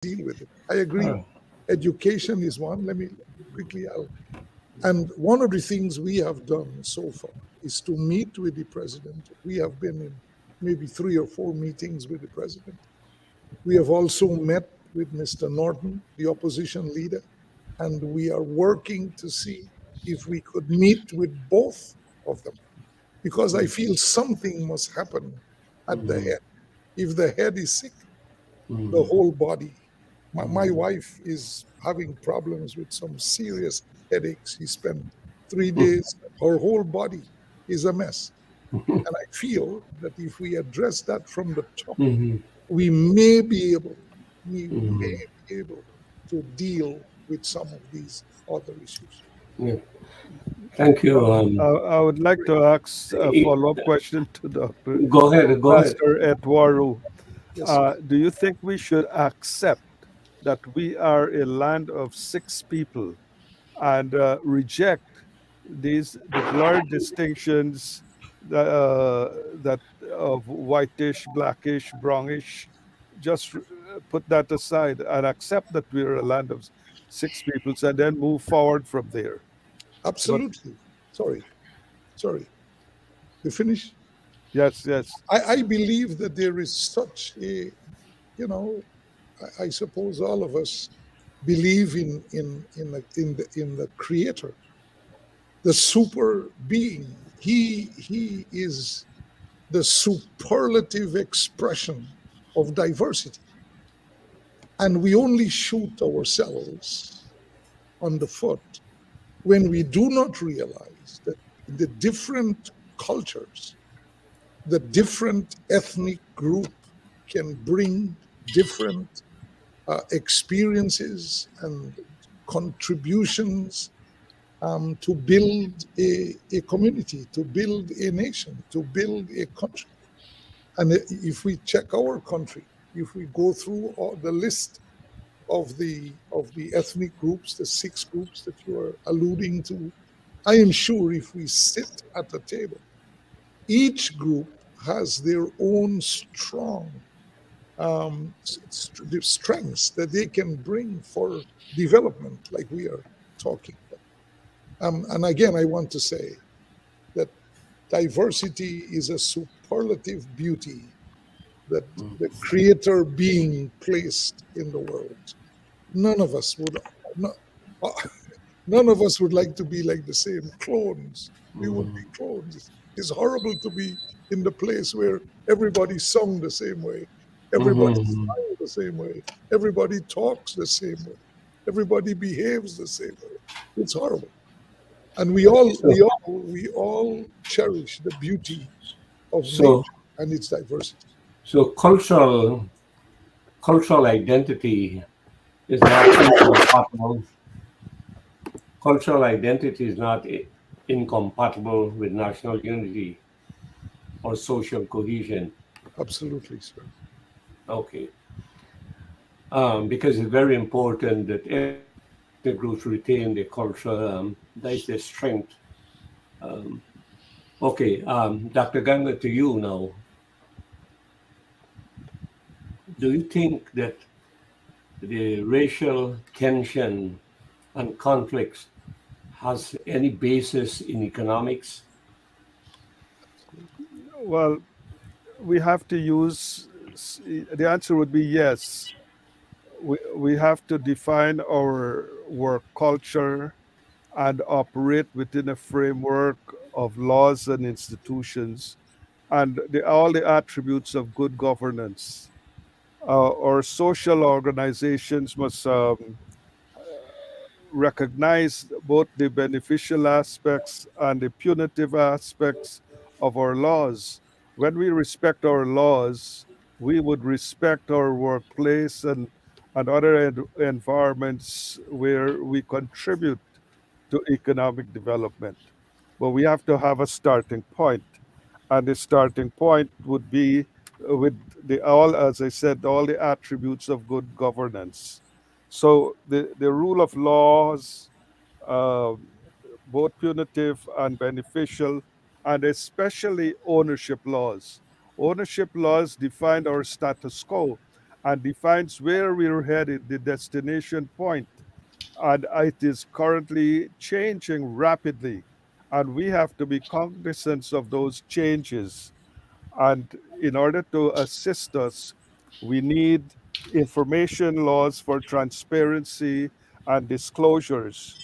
deal with it. I agree. Education is one. Let me quickly. And one of the things we have done so far is to meet with the president. We have been in maybe 3 or 4 meetings with the president. We have also met with Mr. Norton, the opposition leader, and we are working to see if we could meet with both of them, because I feel something must happen at the head. If the head is sick, the whole body. My wife is having problems with some serious headaches. She spent 3 days, her whole body is a mess. And I feel that if we address that from the top, we may be able, to deal with some of these other issues. Yeah. Thank you. I would like to ask a follow-up question to Dr. Go ahead. Pastor Etwaru. Yes, Do you think we should accept that we are a land of 6 people and reject the blurred distinctions that of whitish, blackish, brownish? Just put that aside and accept that we're a land of 6 peoples and then move forward from there. absolutely. Sorry. You finish? Yes. I believe that there is such a, I suppose all of us believe in the creator, the super being. He is the superlative expression of diversity. And we only shoot ourselves on the foot when we do not realize that the different cultures, the different ethnic group can bring different experiences and contributions to build a community, to build a nation, to build a country. And if we check our country, if we go through all the list of the ethnic groups, the 6 groups that you are alluding to, I am sure if we sit at the table, each group has their own strong strengths that they can bring for development, like we are talking about. And again, I want to say that diversity is a superlative beauty that the creator being placed in the world. None of us would like to be like the same clones. We would be clones. It's horrible to be in the place where everybody sung the same way, everybody smiled the same way, everybody talks the same way, everybody behaves the same way. It's horrible. And we all cherish the beauty of nature and its diversity. So cultural identity is not incompatible. Cultural identity is not incompatible with national unity or social cohesion. Absolutely, sir. Okay. Because it's very important that ethnic groups retain their culture. That is their strength. Okay, Dr. Ganga, to you now. Do you think that the racial tension and conflicts has any basis in economics? Well, we have to use, the answer would be yes. We have to define our work culture and operate within a framework of laws and institutions and all the attributes of good governance. Our social organizations must recognize both the beneficial aspects and the punitive aspects of our laws. When we respect our laws, we would respect our workplace and other environments where we contribute to economic development. But we have to have a starting point. And the starting point would be with as I said, all the attributes of good governance. So the rule of laws, uh, both punitive and beneficial, and especially ownership laws. Ownership laws define our status quo, and defines where we're headed, the destination point. And it is currently changing rapidly. And we have to be cognizant of those changes. And in order to assist us, we need information laws for transparency and disclosures,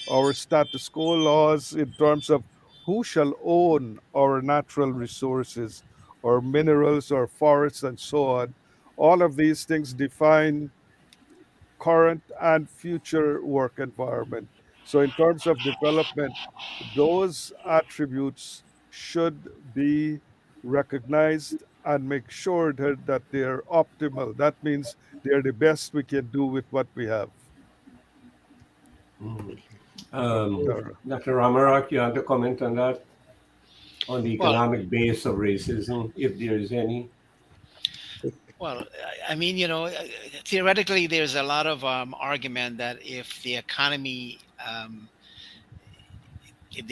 our status quo laws in terms of who shall own our natural resources, or minerals, or forests, and so on. All of these things define current and future work environment. So, in terms of development, those attributes should be recognized and make sure that they're optimal. That means they're the best we can do with what we have. Dr. Dr. Ramharack, you want to comment on that? On the Well, economic base of racism, if there is any? well, I mean, theoretically, there's a lot of argument that if the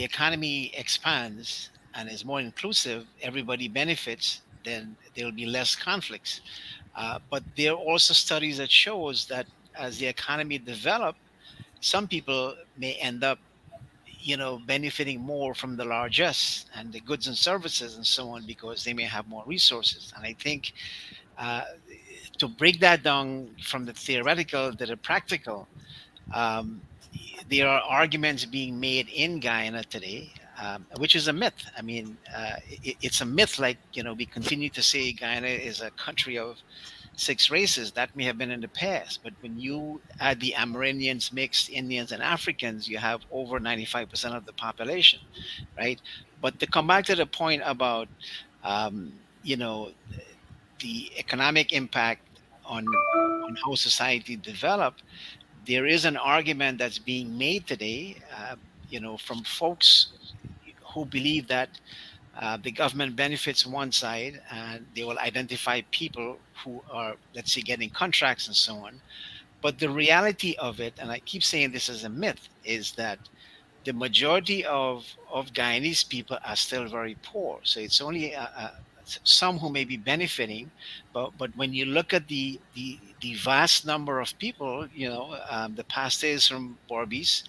economy expands and is more inclusive, everybody benefits. Then there will be less conflicts. But there are also studies that shows that as the economy develop, some people may end up, benefiting more from the largesse and the goods and services and so on because they may have more resources. And I think uh, to break that down from the theoretical to the practical, um, there are arguments being made in Guyana today, which is a myth. I mean, it's a myth. Like we continue to say Guyana is a country of six races. That may have been in the past, but when you add the Amerindians, mixed Indians, and Africans, you have over 95% of the population, right? But to come back to the point about, um, you know, the economic impact on how society develop, there is an argument that's being made today, from folks who believe that the government benefits one side and they will identify people who are, let's say, getting contracts and so on. But the reality of it, and I keep saying this as a myth, is that the majority of Guyanese people are still very poor. So it's only some who may be benefiting, but when you look at the vast number of people, the pastors from Borbis,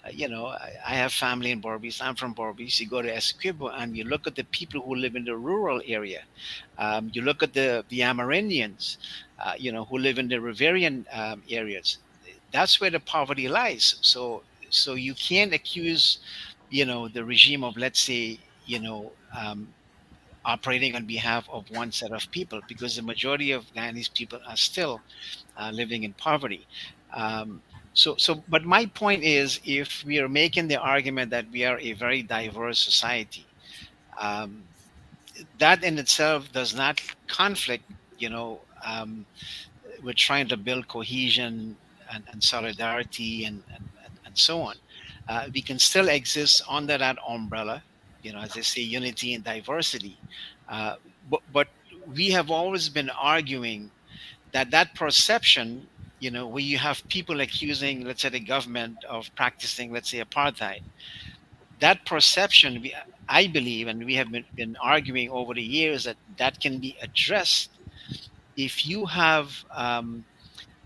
I have family in Borbis. I'm from Borbis. You go to Essequibo and you look at the people who live in the rural area. You look at the Amerindians, who live in the riverian areas. That's where the poverty lies. So you can't accuse, the regime of, let's say, operating on behalf of one set of people, because the majority of Guyanese people are still living in poverty. Um, but my point is, if we are making the argument that we are a very diverse society, um, that in itself does not conflict, with trying to build cohesion and solidarity and so on. We can still exist under that umbrella, as they say, unity and diversity. Uh, but we have always been arguing that perception, where you have people accusing, let's say, the government of practicing, let's say, apartheid, that perception, I believe, and we have been arguing over the years, that can be addressed if you have,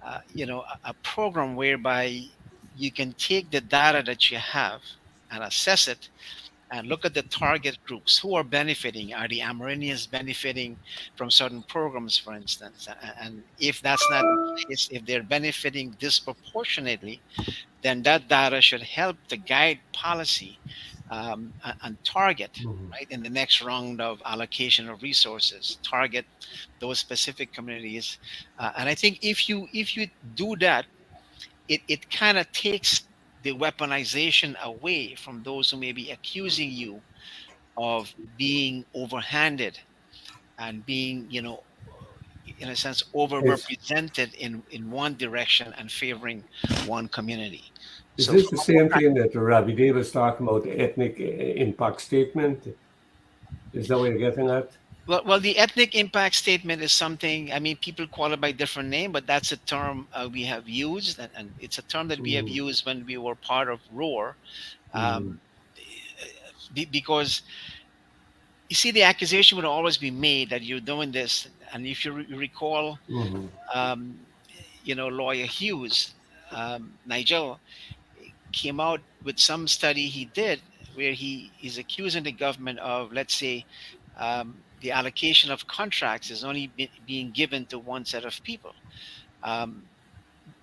a program whereby you can take the data that you have and assess it and look at the target groups who are benefiting. Are the Amerindians benefiting from certain programs, for instance? And if that's not the case, if they're benefiting disproportionately, then that data should help to guide policy, and target, Mhm. right, in the next round of allocation of resources, target those specific communities. And I think if you do that, it kind of takes the weaponization away from those who may be accusing you of being overhanded and being, in a sense, Is, overrepresented in one direction and favoring one community. is So this from the a same thing that Ravi Dave was talking about, the ethnic impact statement? Is that what you're getting at? well, the ethnic impact statement is something. I mean, people call it by different name, but that's a term we have used, and it's a term that we have Mm, used when we were part of ROAR, mm, um, because you see, the accusation would always be made that you're doing this. And if you recall, Mhm. Lawyer Hughes, Nigel, came out with some study he did where he is accusing the government of, let's say, the allocation of contracts is only being given to one set of people. Um,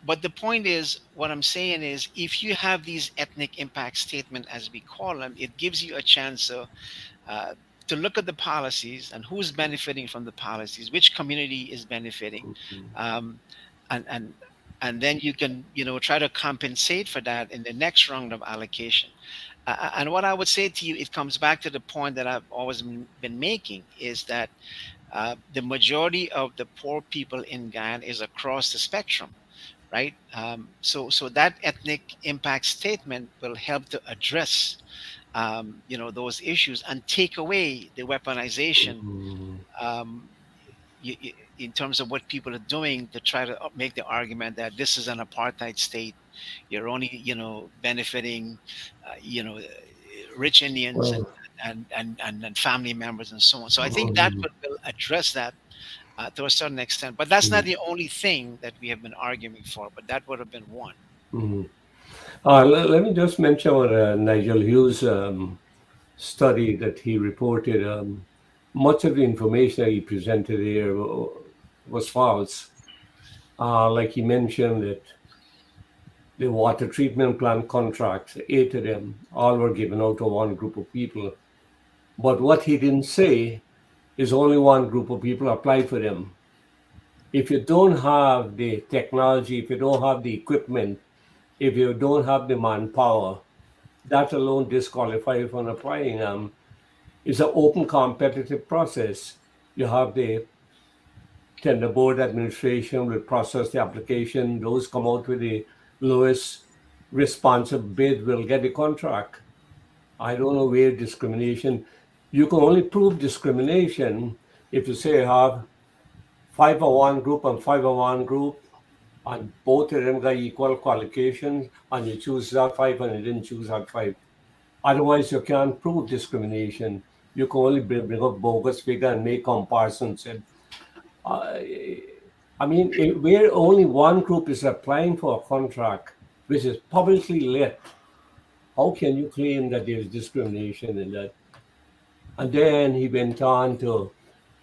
but the point is, what I'm saying is, if you have these ethnic impact statement, as we call them, it gives you a chance uh, to look at the policies and who's benefiting from the policies, which community is benefiting, um, and and and then you can try to compensate for that in the next round of allocation. And what I would say to you, it comes back to the point that I've always been making, is that the majority of the poor people in Guyana is across the spectrum, right? So that ethnic impact statement will help to address those issues and take away the weaponization, Mhm. um, in terms of what people are doing to try to make the argument that this is an apartheid state. You're only benefiting rich Indians and Well, family members and so on. So I think that mhm. will address that to a certain extent. But that's not Mhm. the only thing that we have been arguing for. But that would have been one. Mhm. Let me just mention what Nigel Hughes study that he reported. Much of the information that he presented here was false. Like he mentioned that the water treatment plant contracts, 8 of them, all were given out to one group of people. But what he didn't say is only one group of people applied for them. If you don't have the technology, if you don't have the equipment, if you don't have the manpower, that alone disqualifies you from applying. It's an open competitive process. You have the tender board administration will process the application. Those come out with the lowest responsive bid will get the contract. I don't know where discrimination. You can only prove discrimination if you say you have 501 group and 501 group, and both of them got equal qualifications, and you choose that five and you didn't choose that five. Otherwise, you can't prove discrimination. You can only bring up bogus figure and make comparisons. And I mean, where only one group is applying for a contract, which is publicly lit, how can you claim that there's discrimination in that? And then he went on to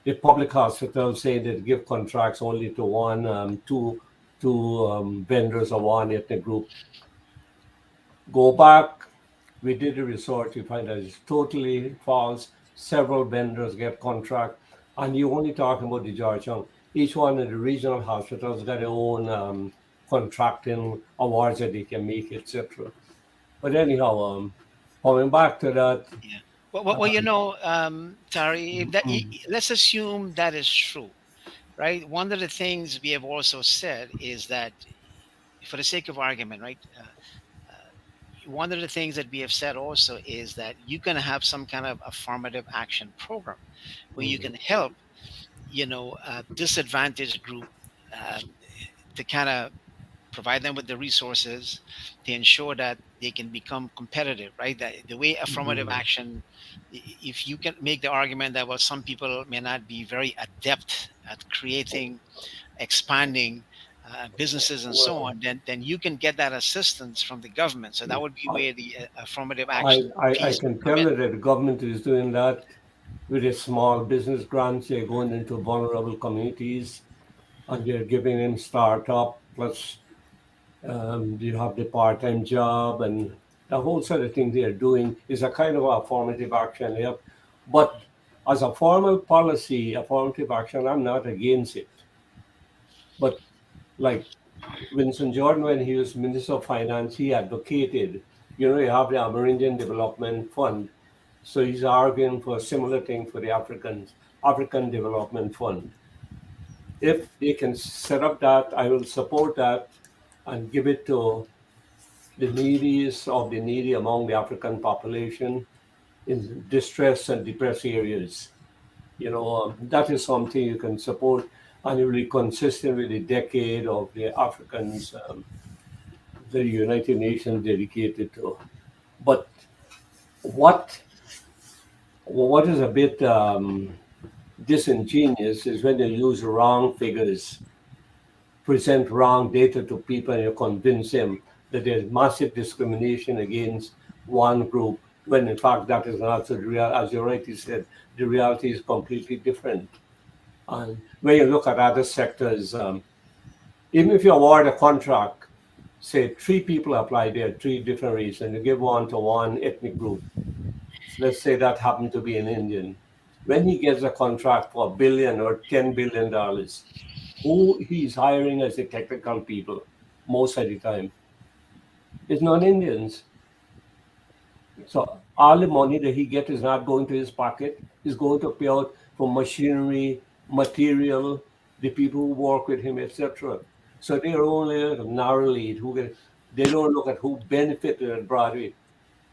the public hospitals saying they give contracts only to two vendors or one ethnic group. Go back, we did a research, we find that it's totally false. Several vendors get contract, and you only talking about the Georgetown. Each one of the regional hospitals got their own contracting awards that they can make, etc. But anyhow, coming back to that, Yeah. Well, Tari, if that, mm, let's assume that is true, right? One of the things we have also said is that, for the sake of argument, right? One of the things that we have said also is that you can have some kind of affirmative action program where you mm, can help, disadvantaged group, um, to kind of provide them with the resources to ensure that they can become competitive, right? That the way affirmative mm, action, if you can make the argument that, well, some people may not be very adept at creating, expanding businesses and so well, on, then you can get that assistance from the government. So that would be I, where the affirmative I, action I piece can come tell in. you that the government is doing that with a small business grants. They're going into vulnerable communities and they're giving them startup plus you have the part-time job and the whole sort of thing they're doing is a kind of a formative action. Yep. But as a formal policy, a formative action, I'm not against it. But like Winston Jordan, when he was Minister of Finance, he advocated, you have the Amerindian Development Fund. So he's arguing for a similar thing for the African Development Fund. If they can set up that, I will support that and give it to the neediest of the needy among the African population in distress and depressed areas. That is something you can support and it will be consistent with the decade of the Africans the United Nations dedicated to. But what is a bit disingenuous is when you use wrong figures, present wrong data to people, and you convince them that there's massive discrimination against one group, when in fact that is not the real. As you rightly said, the reality is completely different. And when you look at other sectors, even if you award a contract, say three people apply there, three different reasons, you give one to one ethnic group. Let's say that happened to be an Indian. When he gets a contract for $1 billion or $10 billion, who he's hiring as the technical people most of the time is non-Indians. So all the money that he gets is not going to his pocket. He's going to pay out for machinery, material, the people who work with him, etc. So they're only a narrow lead. They don't look at who benefited at Broadway.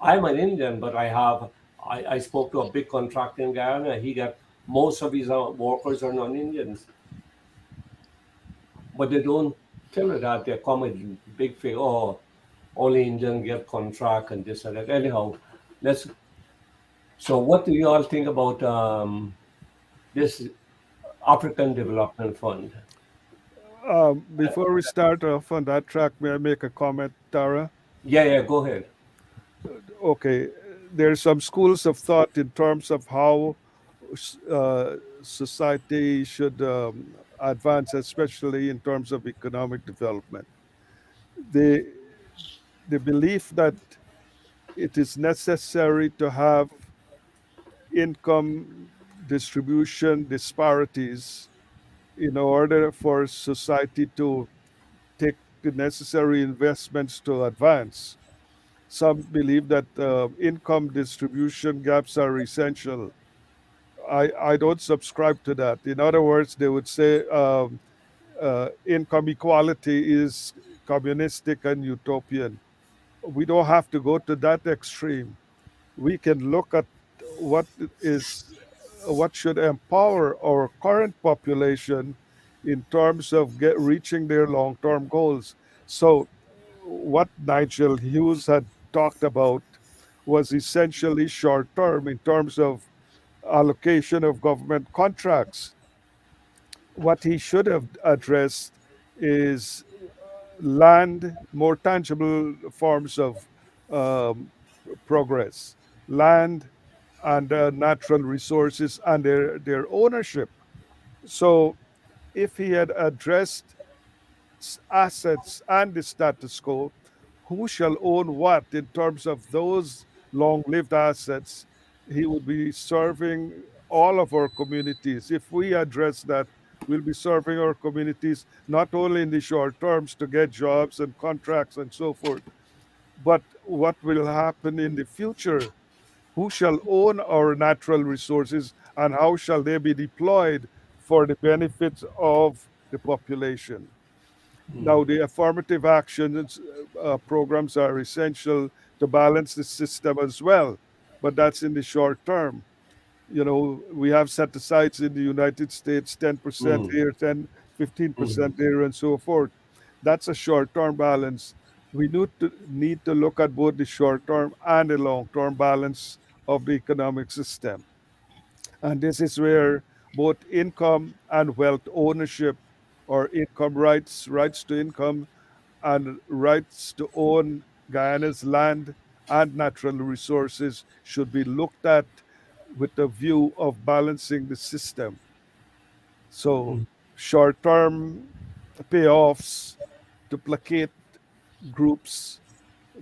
I'm an Indian, but I spoke to a big contractor in Guyana. He got most of his workers are non-Indians, but they don't tell you that. They come with big figure. Oh, only Indian get contract and this and that. Anyhow, let's. So, what do you all think about this African Development Fund? Before we start off on that track, may I make a comment, Tara? Yeah, go ahead. Okay, there's some schools of thought in terms of how society should advance, especially in terms of economic development. The the belief that it is necessary to have income distribution disparities in order for society to take the necessary investments to advance. Some believe that income distribution gaps are essential. I don't subscribe to that. In other words, they would say income equality is communistic and utopian. We don't have to go to that extreme. We can look at what is what should empower our current population in terms of reaching their long-term goals. So what Nigel Hughes had talked about was essentially short-term in terms of allocation of government contracts. What he should have addressed is land, more tangible forms of um, progress, land and natural resources and their ownership. So if he had addressed assets and the status quo, who shall own what in terms of those long lived assets, he would be serving all of our communities. If we address that, we'll be serving our communities not only in the short terms to get jobs and contracts and so forth, but what will happen in the future? Who shall own our natural resources and how shall they be deployed for the benefits of the population? Now, the affirmative actions programs are essential to balance the system as well, but that's in the short term. You know, we have set asides in the United States 10% Mm, here, 10, mm, 15% there, and so forth. That's a short term balance. We need to look at both the short term and the long term balance of the economic system. And this is where both income and wealth ownership or income rights, rights to income, and rights to own Guyana's land and natural resources should be looked at with the view of balancing the system. So, mm. short term payoffs to placate groups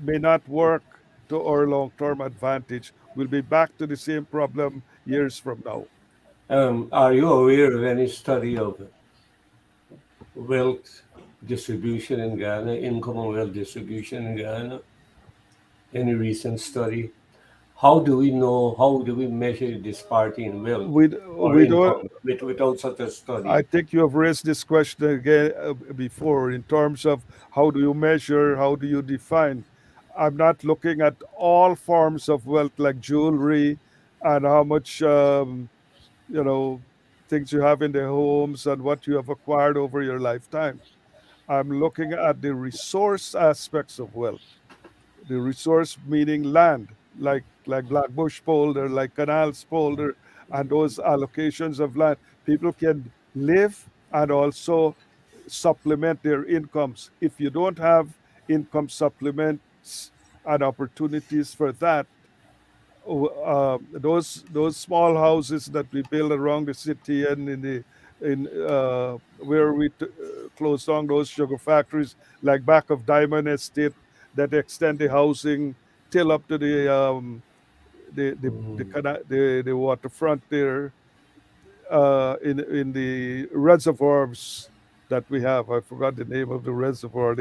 may not work to our long term advantage. We'll be back to the same problem years from now. Are you aware of any study of wealth distribution in Ghana, income and wealth distribution in Ghana? Any recent study? How do we know? How do we measure the disparity in wealth or We don't. income without such a study? I think you have raised this question again before in terms of how do you measure, how do you define. I'm not looking at all forms of wealth like jewelry and how much you know things you have in the homes and what you have acquired over your lifetime. I'm looking at the resource aspects of wealth. The resource meaning land, like Blackbush polder, like Canals polder, and those allocations of land, people can live and also supplement their incomes. If you don't have income supplements and opportunities for that, those small houses that we build around the city and in where we closed down those sugar factories, like back of Diamond Estate, that extend the housing till up to the waterfront there, in the reservoirs that we have. I forgot the name of the reservoir.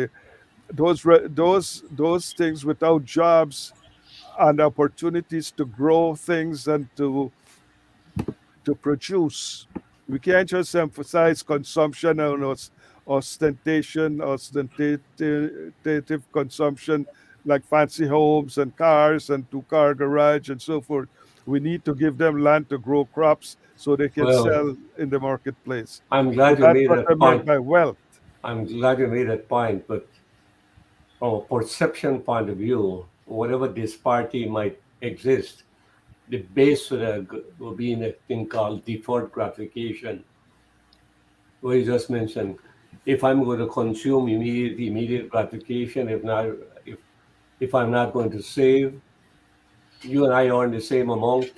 Those things, without jobs and opportunities to grow things and to produce. We can't just emphasize consumption and ostentative consumption, like fancy homes and cars and two-car garage and so forth. We need to give them land to grow crops so they can Well, sell in the marketplace. I'm So glad you that's made what I that meant point. by wealth. I'm glad you made that point, but from a perception point of view, whatever disparity might exist, the base for that will be in a thing called deferred gratification, where you just mentioned, if I'm going to consume immediate gratification, if if I'm not going to save, you and I earn the same amount,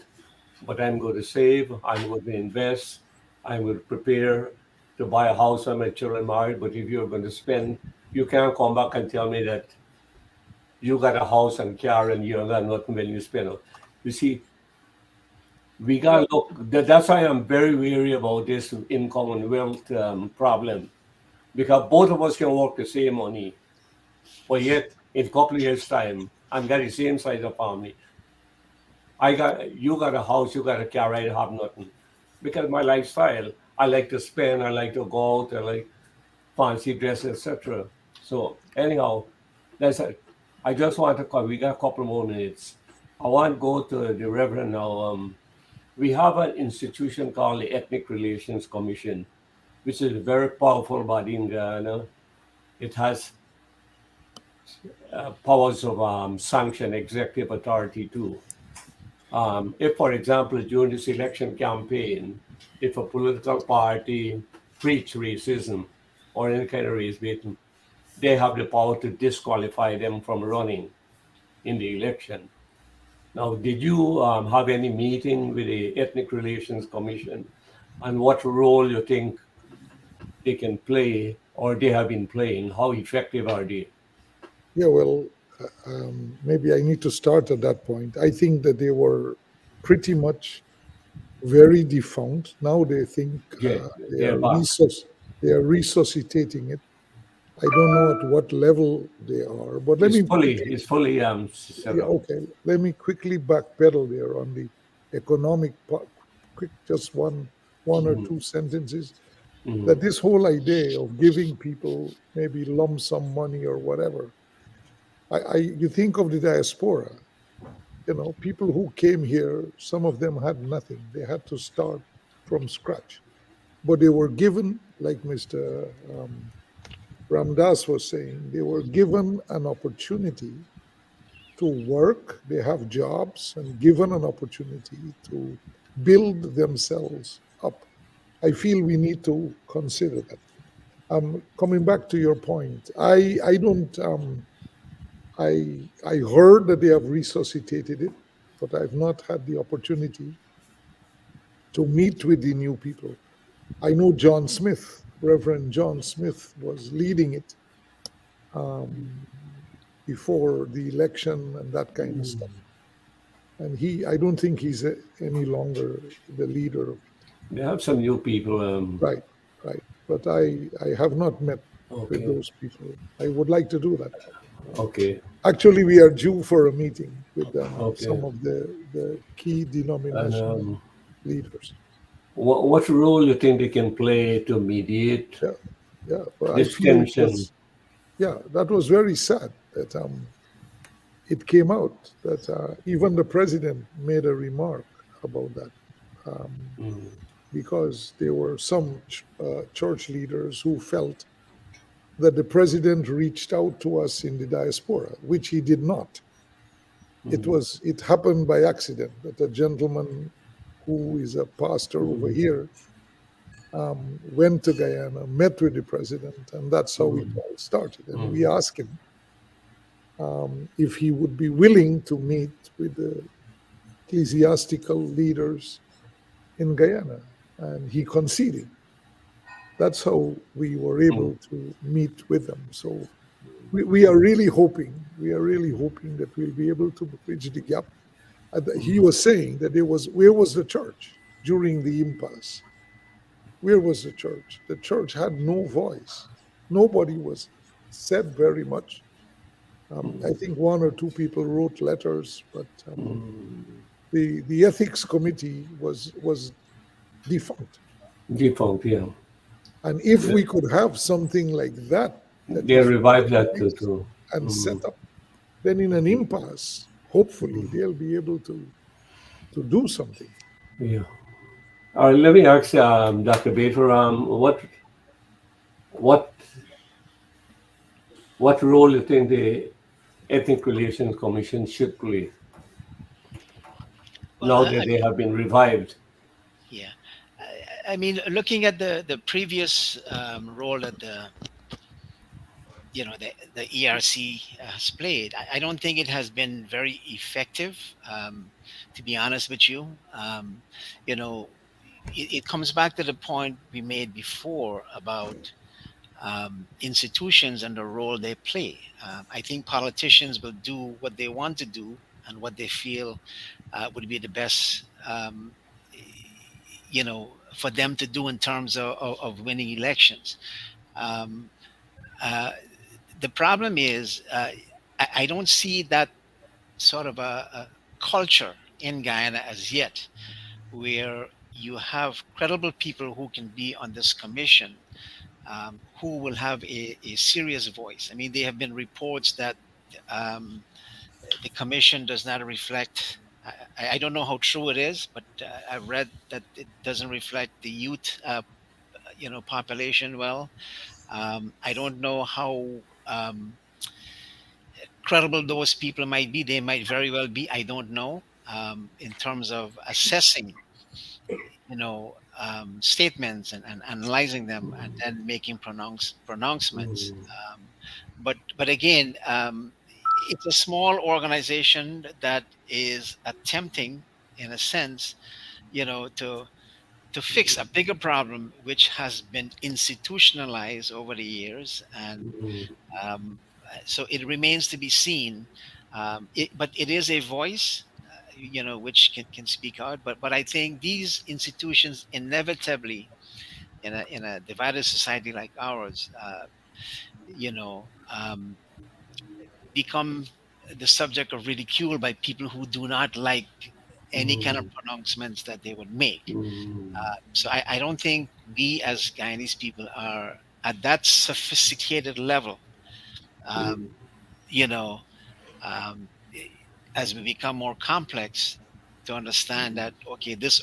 but I'm going to save, I'm going to invest, I'm going to prepare to buy a house when my children married. But if you're going to spend, you can't come back and tell me that you got a house and car and you don't got nothing when you spend it. You see, we got to look. That's why I'm very wary about this income and wealth problem, because both of us can work the same money, but yet in a couple of years' time, I'm got the same size of family. You got a house, you got a car, I have nothing. Because my lifestyle, I like to spend, I like to go out, I like fancy dress, etc. So anyhow, that's it. I just want to call. We got a couple more minutes. I want to go to the Reverend now. We have an institution called the Ethnic Relations Commission, which is a very powerful body in Guyana. It has powers of sanction, executive authority too. If, for example, during this election campaign, if a political party preach racism or any kind of race baiting, they have the power to disqualify them from running in the election. Now, did you have any meeting with the Ethnic Relations Commission, and what role you think they can play or they have been playing? How effective are they? Yeah, well, maybe I need to start at that point. I think that they were pretty much very defunct. Now they think Yeah, they they're are back. they are resuscitating it. I don't know at what level they are, but let me It's fully set yeah, up. okay. Let me quickly backpedal there on the economic part. Quick, just one or two sentences. That this whole idea of giving people maybe lump sum money or whatever, you think of the diaspora. You know, people who came here, some of them had nothing. They had to start from scratch, but they were given, like Mr. Ramdas was saying, they were given an opportunity to work, they have jobs, and given an opportunity to build themselves up. I feel we need to consider that. Coming back to your point, I don't I heard that they have resuscitated it, but I've not had the opportunity to meet with the new people. I know John Smith, Reverend John Smith, was leading it before the election and that kind of stuff. And I don't think he's any longer the leader of it. They have some new people. Right, right. But I have not met with Okay, those people. I would like to do that. okay, Actually, we are due for a meeting with some okay. of the key And denomination leaders. what role you think they can play to mediate Yeah, yeah. But I this feel tension? that was very sad that it came out that even the president made a remark about that. Because there were some church leaders who felt that the president reached out to us in the diaspora, which he did not. It happened by accident that a gentleman who is a pastor over here, went to Guyana, met with the president, and that's how it all started. And we asked him if he would be willing to meet with the ecclesiastical leaders in Guyana, and he conceded. That's how we were able to meet with them. So we are really hoping that we'll be able to bridge the gap. He was saying that where was the church during the impasse? Where was the church? The church had no voice. Nobody was said very much. I think one or two people wrote letters, but the ethics committee was defunct. Defunct, yeah. And if we could have something like that, They revived that too. and set up, then in an impasse, hopefully they'll be able to do something. Yeah. Let me ask Dr. Baytoram, what role you think the Ethnic Relations Commission should play now that they have been revived? Yeah. I mean, looking at the previous role that the ERC has played, I don't think it has been very effective, to be honest with you. It comes back to the point we made before about institutions and the role they play. I think politicians will do what they want to do and what they feel would be the best, for them to do in terms of winning elections. The problem is, I don't see that sort of a culture in Guyana as yet, where you have credible people who can be on this commission, who will have a serious voice. I mean, there have been reports that the commission does not reflect. I don't know how true it is, but I've read that it doesn't reflect the youth, population well. I don't know how credible those people might be. They might very well be. I don't know. In terms of assessing, statements and analyzing them and then making pronouncements. But again, it's a small organization that is attempting, in a sense, to fix a bigger problem which has been institutionalized over the years, and so it remains to be seen. But it is a voice, which can speak out. But I think these institutions inevitably, in a divided society like ours, become the subject of ridicule by people who do not like any kind of pronouncements that they would make. So I don't think we as Guyanese people are at that sophisticated level, as we become more complex, to understand that, okay, this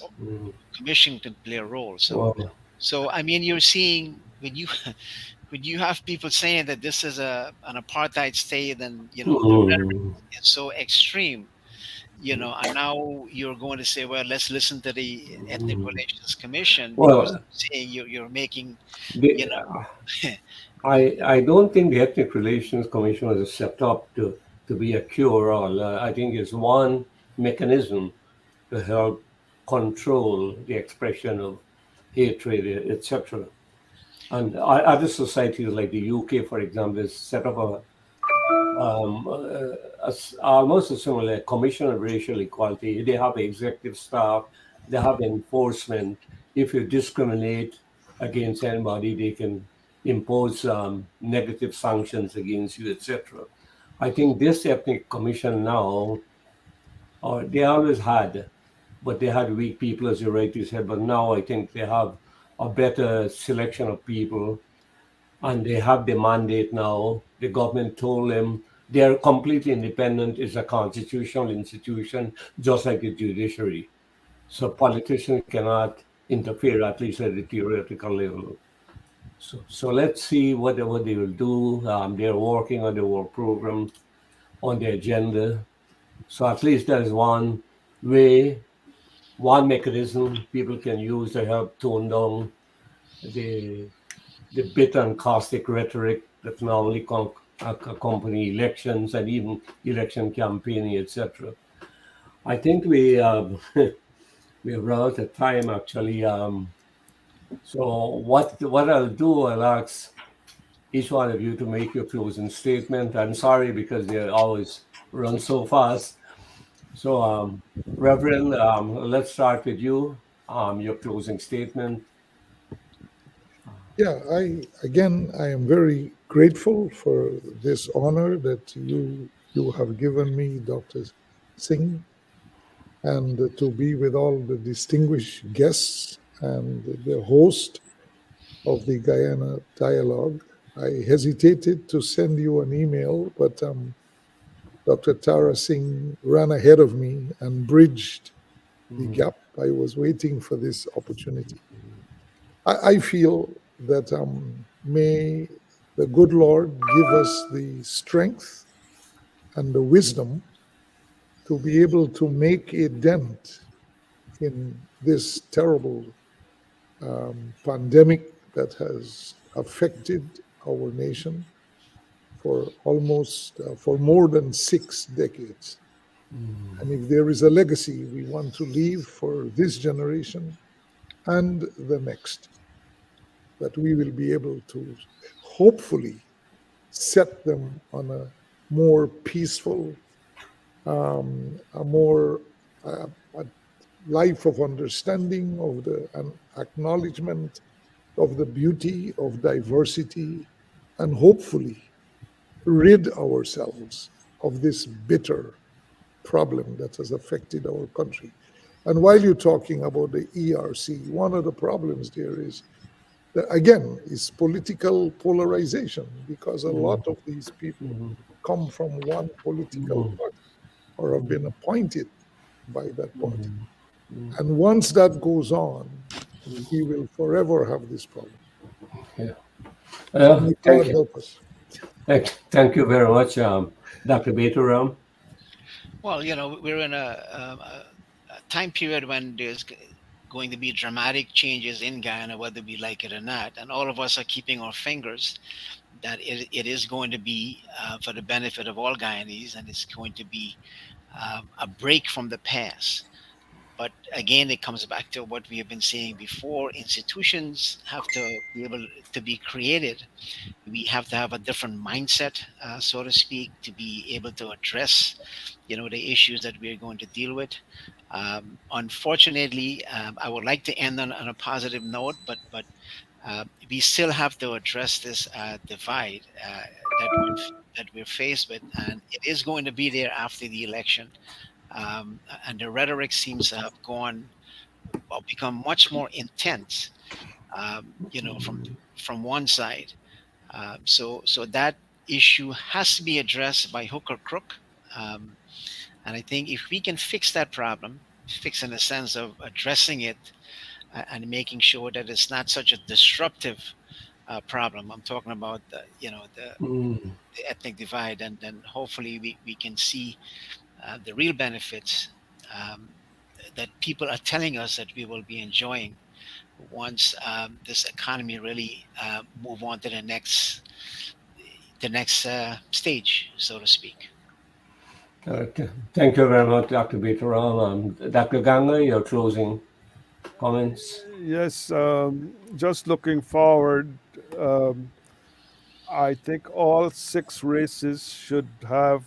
commission can play a role. So I mean, you're seeing when you have people saying that this is an apartheid state, and the rhetoric is so extreme, and now you're going to say, well, let's listen to the Ethnic Relations Commission, because saying you're making, I don't think the Ethnic Relations Commission was set up to be a cure-all. I think it's one mechanism to help control the expression of hatred, etc. And other societies like the UK, for example, has set up almost a similar commission of racial equality. They have executive staff, they have enforcement. If you discriminate against anybody, they can impose negative sanctions against you, etc. I think this ethnic commission now, they always had, but they had weak people, as you rightly said. But now I think they have a better selection of people, and they have the mandate now. The government told them they're completely independent. It's a constitutional institution, just like the judiciary. So politicians cannot interfere, at least at the theoretical level. So let's see what they will do. They're working on the work program, on the agenda. So at least that is one way one mechanism people can use to help tone down the bitter and caustic rhetoric that normally accompany elections and even election campaigning, etc. I think we we have run out of time actually. So what I'll do, I'll ask each one of you to make your closing statement. I'm sorry because they always run so fast. So, Reverend, let's start with you. Your closing statement. Yeah, I am very grateful for this honor that you have given me, Dr. Singh, and to be with all the distinguished guests and the host of the Guyana Dialogue. I hesitated to send you an email, but Dr. Tara Singh ran ahead of me and bridged the gap. I was waiting for this opportunity. I feel that may the good Lord give us the strength and the wisdom to be able to make a dent in this terrible pandemic that has affected our nation for more than 6 decades. And if there is a legacy we want to leave for this generation and the next, that we will be able to hopefully set them on a more peaceful, a more a life of understanding of the an acknowledgement of the beauty of diversity, and hopefully rid ourselves of this bitter problem that has affected our country. And while you're talking about the ERC, one of the problems there is that, again, is political polarization, because a lot of these people come from one political party or have been appointed by that party. And once that goes on, we will forever have this problem. Yeah. So may Thank God you. help us. Thank you very much, Dr. Baytoram. Well, we're in a time period when there's going to be dramatic changes in Guyana, whether we like it or not. And all of us are keeping our fingers that it is going to be for the benefit of all Guyanese, and it's going to be a break from the past. But again, it comes back to what we have been saying before. Institutions have to be able to be created. We have to have a different mindset, so to speak, to be able to address, the issues that we're going to deal with. Unfortunately, I would like to end on a positive note, but we still have to address this divide that we're faced with, and it is going to be there after the election. And the rhetoric seems to have become much more intense, from one side. So that issue has to be addressed by hook or crook. Um, and I think if we can fix that problem, fix in the sense of addressing it and making sure that it's not such a disruptive problem. I'm talking about the ethnic divide, and then hopefully we can see the real benefits um, that people are telling us that we will be enjoying once this economy really move on to the next stage, so to speak. Thank you very much, Dr. Baytoram. Dr. Ganga, your closing comments. Yes, just looking forward, um, I think all six races should have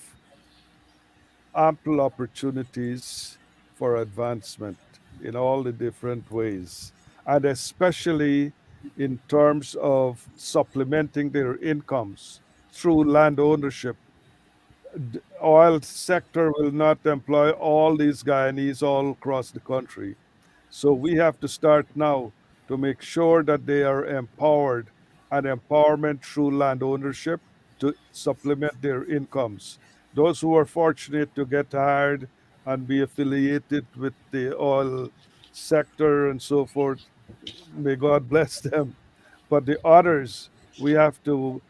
ample opportunities for advancement in all the different ways, and especially in terms of supplementing their incomes through land ownership. Oil sector will not employ all these Guyanese all across the country. So we have to start now to make sure that they are empowered, and empowerment through land ownership to supplement their incomes. Those who are fortunate to get hired and be affiliated with the oil sector and so forth, may God bless them. But the others, we have to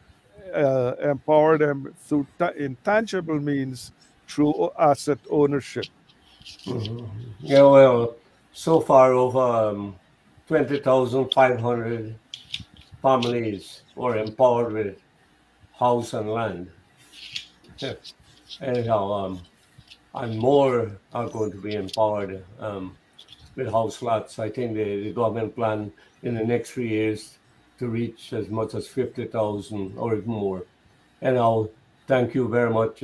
empower them through intangible means through asset ownership. Yeah, well, so far over 20,500 families were empowered with house and land. Anyhow, and more are going to be empowered with house lots. I think the government plan in the next 3 years to reach as much as 50,000 or even more. Anyhow, thank you very much,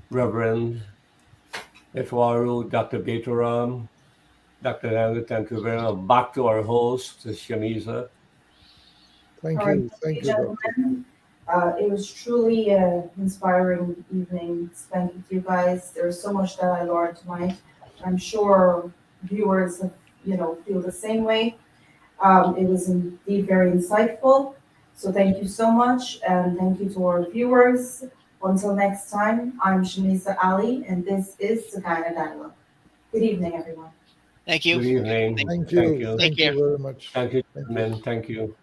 Reverend Etwaru, Dr. Baytoram, Dr. Lionel, thank you very much. Back to our host, Shaniza. Thank All right, you. Thank you, Doctor. gentlemen. It was truly an inspiring evening spent with you guys. There's so much that I learned tonight. I'm sure viewers, feel the same way. It was indeed very insightful. So thank you so much, and thank you to our viewers. Until next time, I'm Shamisa Ali, and this is the Guyana Dialogue. Good evening, everyone. Thank you. Good evening. Thank Thank you. you. Thank you very much. Thank you, Thank you. gentlemen. Thank you.